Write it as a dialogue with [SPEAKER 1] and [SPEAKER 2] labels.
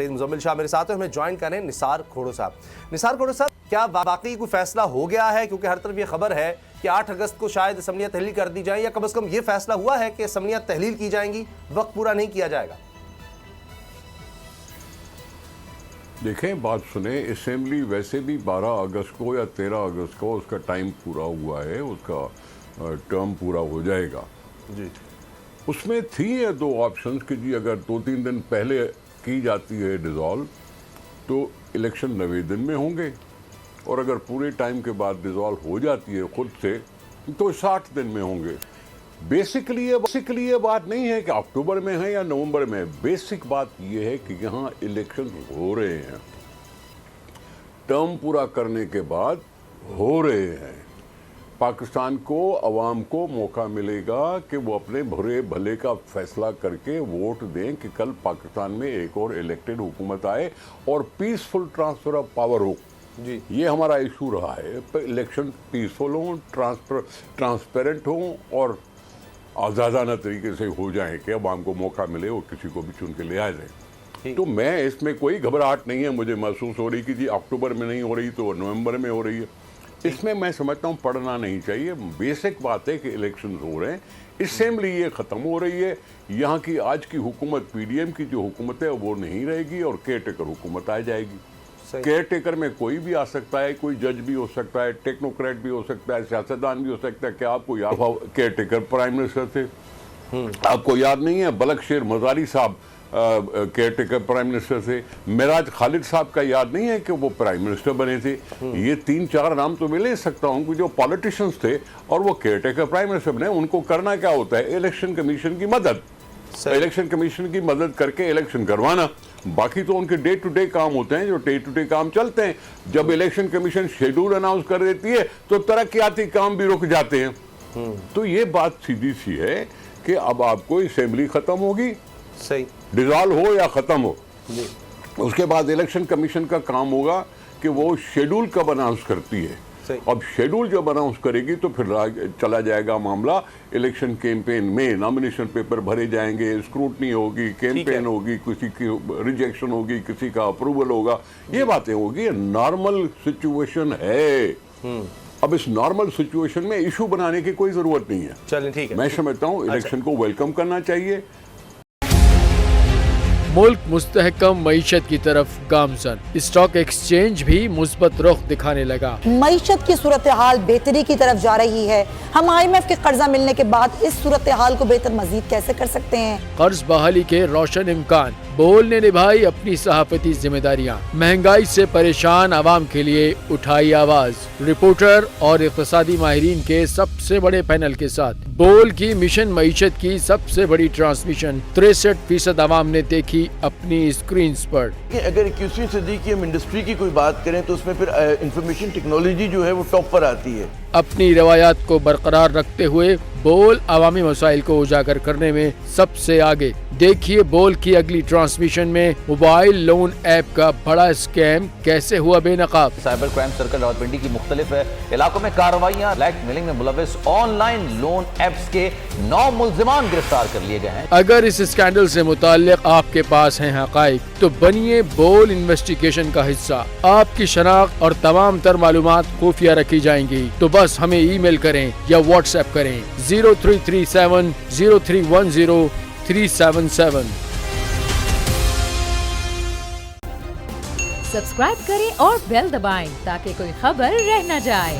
[SPEAKER 1] سید مزمل شاہ میرے ساتھ ہیں، ہمیں جوائن کریں نثار کھوڑو صاحب۔ نثار کھوڑو صاحب، کیا واقعی کوئی فیصلہ ہو گیا ہے؟ کیونکہ ہر طرف یہ خبر ہے کہ 8 اگست کو شاید اسمبلیاں تحلیل کر دی جائیں، یا کم از کم یہ فیصلہ ہوا ہے کہ اسمبلیاں تحلیل کی جائیں گی، وقت پورا نہیں کیا جائے گا۔
[SPEAKER 2] دیکھیں بات سنیں، اسمبلی ویسے بھی 12 اگست کو یا 13 اگست کو اس کا ٹائم پورا ہوا ہے، اس کا ٹرم پورا ہو جائے گا۔
[SPEAKER 1] جی،
[SPEAKER 2] اس میں تھی یہ 2 آپشنز کہ جی اگر 2-3 دن پہلے کی جاتی ہے ڈیزالو تو الیکشن 90 دن میں ہوں گے، اور اگر پورے ٹائم کے بعد ڈیزالو ہو جاتی ہے خود سے تو 60 دن میں ہوں گے۔ بیسکلی یہ بات نہیں ہے کہ اکتوبر میں ہے یا نومبر میں، بیسک بات یہ ہے کہ یہاں الیکشن ہو رہے ہیں، ٹرم پورا کرنے کے بعد ہو رہے ہیں۔ پاکستان کو، عوام کو موقع ملے گا کہ وہ اپنے برے بھلے کا فیصلہ کر کے ووٹ دیں کہ کل پاکستان میں ایک اور الیکٹڈ حکومت آئے اور پیسفل ٹرانسفر آف پاور ہو۔
[SPEAKER 1] جی،
[SPEAKER 2] یہ ہمارا ایشو رہا ہے، الیکشن پیسفل ہوں، ٹرانسپیرنٹ ہوں اور آزادانہ طریقے سے ہو جائیں کہ عوام کو موقع ملے اور کسی کو بھی چن کے لے آ جائیں۔ تو میں اس میں کوئی گھبراہٹ نہیں ہے، مجھے محسوس ہو رہی کہ جی اکتوبر میں نہیں ہو رہی تو نومبر میں ہو رہی ہے، اس میں سمجھتا ہوں پڑھنا نہیں چاہیے۔ بیسک بات ہے کہ الیکشنز ہو رہے ہیں، اسمبلی یہ ختم ہو رہی ہے، یہاں کی آج کی حکومت پی ڈی ایم کی جو حکومت ہے وہ نہیں رہے گی اور کیئر ٹیکر حکومت آ جائے گی۔ کیئر ٹیکر میں کوئی بھی آ سکتا ہے، کوئی جج بھی ہو سکتا ہے، ٹیکنوکریٹ بھی ہو سکتا ہے، سیاستدان بھی ہو سکتا ہے۔ کہ آپ کو یاد کیئر ٹیکر پرائم منسٹر تھے، آپ کو یاد نہیں ہے بلک شیر مزاری صاحب کیئر ٹیکر پرائم منسٹر تھے، معراج خالد صاحب کا یاد نہیں ہے کہ وہ پرائم منسٹر بنے تھے۔ یہ 3-4 نام تو میں لے سکتا ہوں کہ جو پالیٹیشنز تھے اور وہ کیئر ٹیکر پرائم منسٹر بنے۔ ان کو کرنا کیا ہوتا ہے؟ الیکشن کمیشن کی مدد، الیکشن کمیشن کی مدد کر کے الیکشن کروانا۔ باقی تو ان کے ڈے ٹو ڈے کام ہوتے ہیں، جو ڈے ٹو ڈے کام چلتے ہیں۔ جب الیکشن کمیشن شیڈول اناؤنس کر دیتی ہے تو ترقیاتی کام بھی رک جاتے ہیں۔ تو یہ بات سیدھی سی ہے کہ اب آپ کو اسمبلی ختم ہوگی،
[SPEAKER 1] صحیح،
[SPEAKER 2] ڈیزالو ہو یا ختم ہو، اس کے بعد الیکشن کمیشن کا کام ہوگا کہ وہ شیڈول کب اناؤنس کرتی ہے۔ اب شیڈول جب اناؤنس کرے گی تو پھر چلا جائے گا معاملہ الیکشن کیمپین میں، نامینیشن پیپر بھرے جائیں گے، اسکروٹنی ہوگی، کیمپین ہوگی، کسی کی ریجیکشن ہوگی، کسی کا اپروول ہوگا، یہ باتیں ہوگی۔ نارمل سچویشن ہے۔ اب اس نارمل سچویشن میں ایشو بنانے کی کوئی ضرورت نہیں ہے۔
[SPEAKER 1] چلیں ٹھیک ہے،
[SPEAKER 2] میں سمجھتا ہوں الیکشن کو ویلکم کرنا چاہیے۔
[SPEAKER 3] ملک مستحکم معیشت کی طرف گامزن، اسٹاک ایکسچینج بھی مثبت رخ دکھانے لگا۔
[SPEAKER 4] معیشت کی صورتحال بہتری کی طرف جا رہی ہے۔ ہم IMF کے قرضہ ملنے کے بعد اس صورتحال کو بہتر مزید کیسے کر سکتے ہیں؟
[SPEAKER 3] قرض بحالی کے روشن امکان، بول نے نبھائی اپنی صحافتی ذمہ داریاں، مہنگائی سے پریشان عوام کے لیے اٹھائی آواز۔ رپورٹر اور اقتصادی ماہرین کے سب سے بڑے پینل کے ساتھ بول کی مشن معیشت کی سب سے بڑی ٹرانسمیشن 63% عوام نے دیکھی اپنی اسکرینز پر۔
[SPEAKER 5] اگر 21ویں صدی کی ہم انڈسٹری کی کوئی بات کریں تو اس میں پھر انفارمیشن ٹیکنالوجی جو ہے وہ ٹاپ پر آتی ہے۔
[SPEAKER 3] اپنی روایات کو برقرار رکھتے ہوئے بول عوامی مسائل کو اجاگر کرنے میں سب سے آگے۔ دیکھیے بول کی اگلی ٹرانسمیشن میں موبائل لون ایپ کا بڑا اسکیم کیسے ہوا بے نقاب۔
[SPEAKER 6] سائبر کرائم سرکل راولپنڈی کی مختلف علاقوں میں کارروائیاں، بلیک میلنگ میں ملوث آن لائن لون ایپس کے 9 ملزمان گرفتار کر لیے گئے ہیں۔
[SPEAKER 3] اگر اس اسکینڈل سے متعلق آپ کے پاس ہیں حقائق تو بنیے بول انویسٹیگیشن کا حصہ۔ آپ کی شناخت اور تمام تر معلومات خفیہ رکھی جائیں گی، تو بس ہمیں ای میل کریں یا واٹس ایپ کریں 0337 0310 377۔
[SPEAKER 7] سبسکرائب کریں اور بیل دبائیں تاکہ کوئی خبر رہ نہ جائے۔